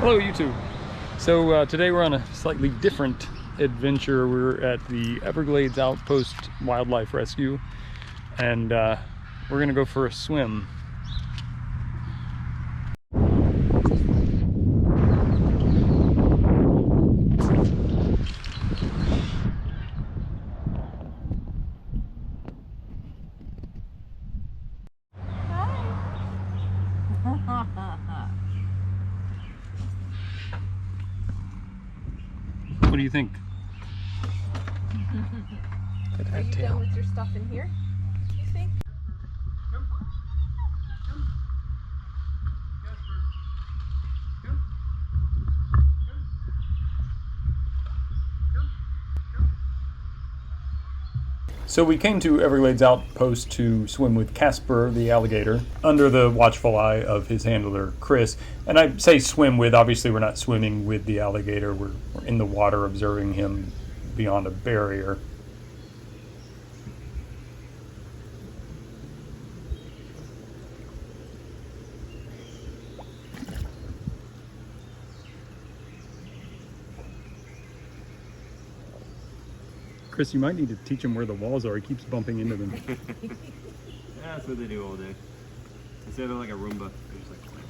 Hello YouTube. So today we're on a slightly different adventure. We're at the Everglades Outpost Wildlife Rescue, and we're gonna go for a swim. What do you think? Are you done with your stuff in here, you think? Come. Casper. Come. So we came to Everglades Outpost to swim with Casper, the alligator, under the watchful eye of his handler, Chris. And I say swim with, obviously we're not swimming with the alligator, we're in the water observing him beyond a barrier. Chris, you might need to teach him where the walls are. He keeps bumping into them. Yeah, that's what they do all day. Instead of like a Roomba, they're just like click.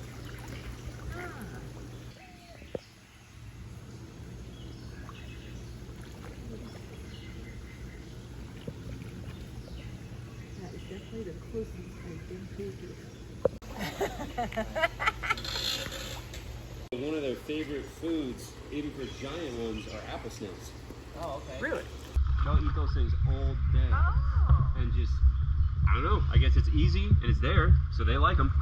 That is definitely the closest I've been to it. One of their favorite foods, even for giant ones, are apple snails. Oh, okay. Really? They'll eat those things all day. Oh. And just, I don't know, I guess it's easy and it's there, so they like them.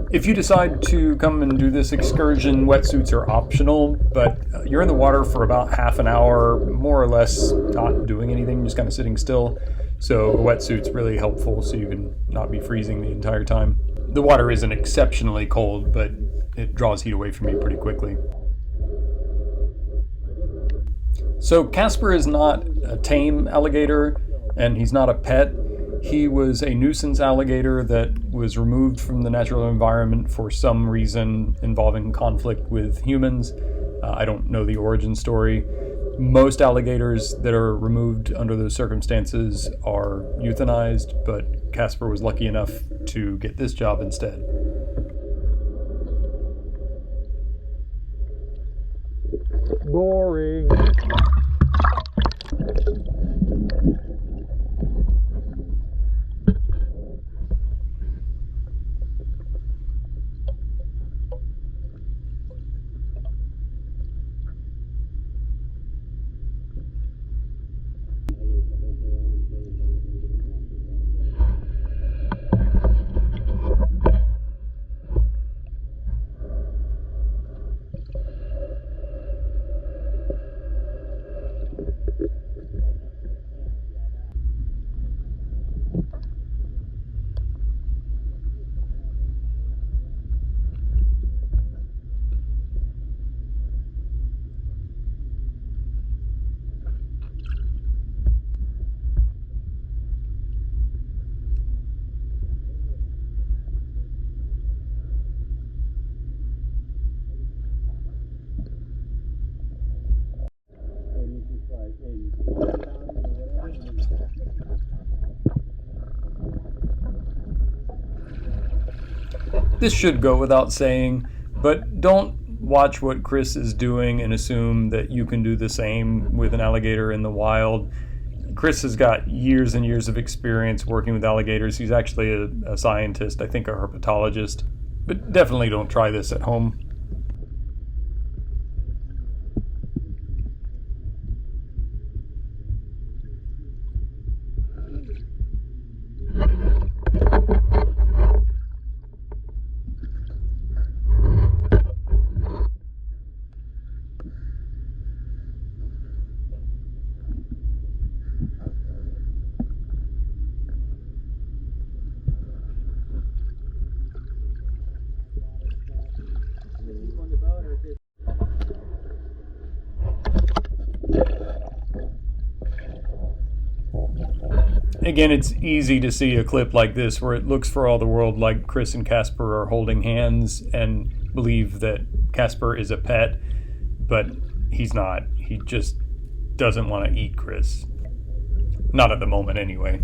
If you decide to come and do this excursion, wetsuits are optional, but you're in the water for about half an hour, more or less not doing anything, just kind of sitting still. So a wetsuit's really helpful so you can not be freezing the entire time. The water isn't exceptionally cold, but it draws heat away from you pretty quickly. So Casper is not a tame alligator, and he's not a pet. He was a nuisance alligator that was removed from the natural environment for some reason involving conflict with humans. I don't know the origin story. Most alligators that are removed under those circumstances are euthanized, but Casper was lucky enough to get this job instead. Boring. This should go without saying, but don't watch what Chris is doing and assume that you can do the same with an alligator in the wild. Chris has got years and years of experience working with alligators. He's actually a scientist, I think a herpetologist, but definitely don't try this at home. again, it's easy to see a clip like this where it looks for all the world like Chris and Casper are holding hands and believe that Casper is a pet, but he's not. He just doesn't want to eat Chris. Not at the moment, anyway.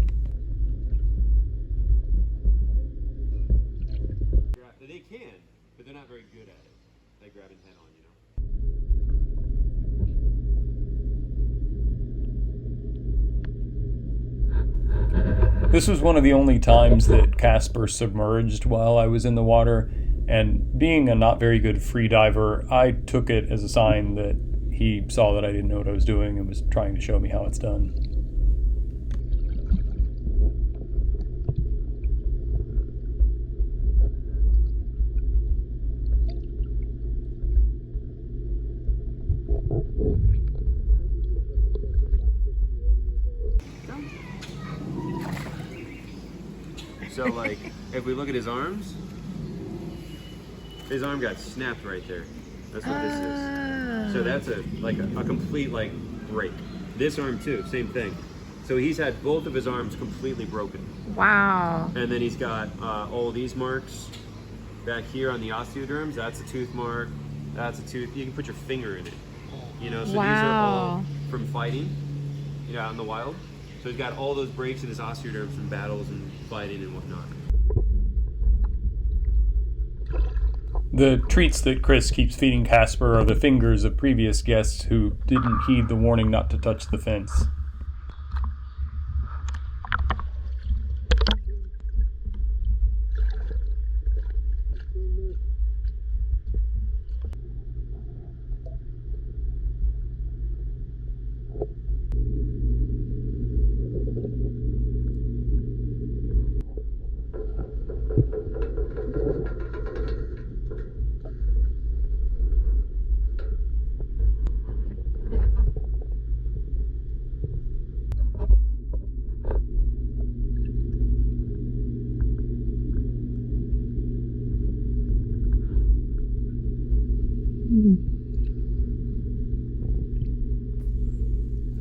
They can, but they're not very good at it. Like grabbing head on, This was one of the only times that Casper submerged while I was in the water, and being a not very good free diver, I took it as a sign that he saw that I didn't know what I was doing and was trying to show me how it's done. So like, if we look at his arms, his arm got snapped right there. That's what this is. So that's a complete like break. This arm too, same thing. So he's had both of his arms completely broken. Wow. And then he's got all these marks back here on the osteoderms. That's a tooth mark. That's a tooth. You can put your finger in it. You know, so these are all from fighting, out in the wild. So he's got all those breaks in his osteoderms from battles and fighting and whatnot. The treats that Chris keeps feeding Casper are the fingers of previous guests who didn't heed the warning not to touch the fence.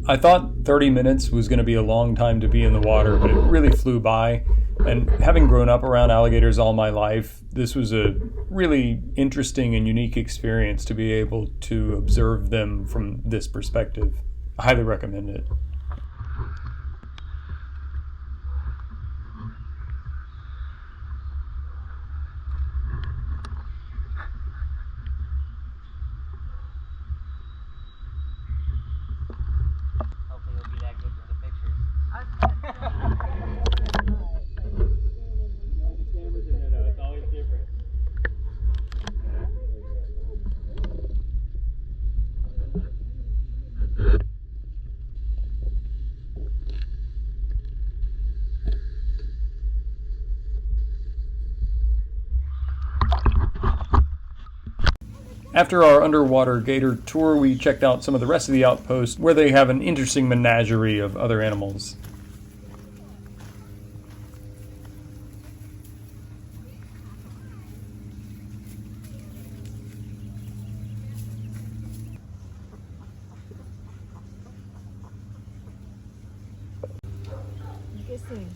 I thought 30 minutes was going to be a long time to be in the water, but it really flew by. And having grown up around alligators all my life, this was a really interesting and unique experience to be able to observe them from this perspective. I highly recommend it. Hopefully it'll be that good with the pictures. The camera's in there though, it's always different. After our underwater gator tour, we checked out some of the rest of the outpost, where they have an interesting menagerie of other animals. Kissing.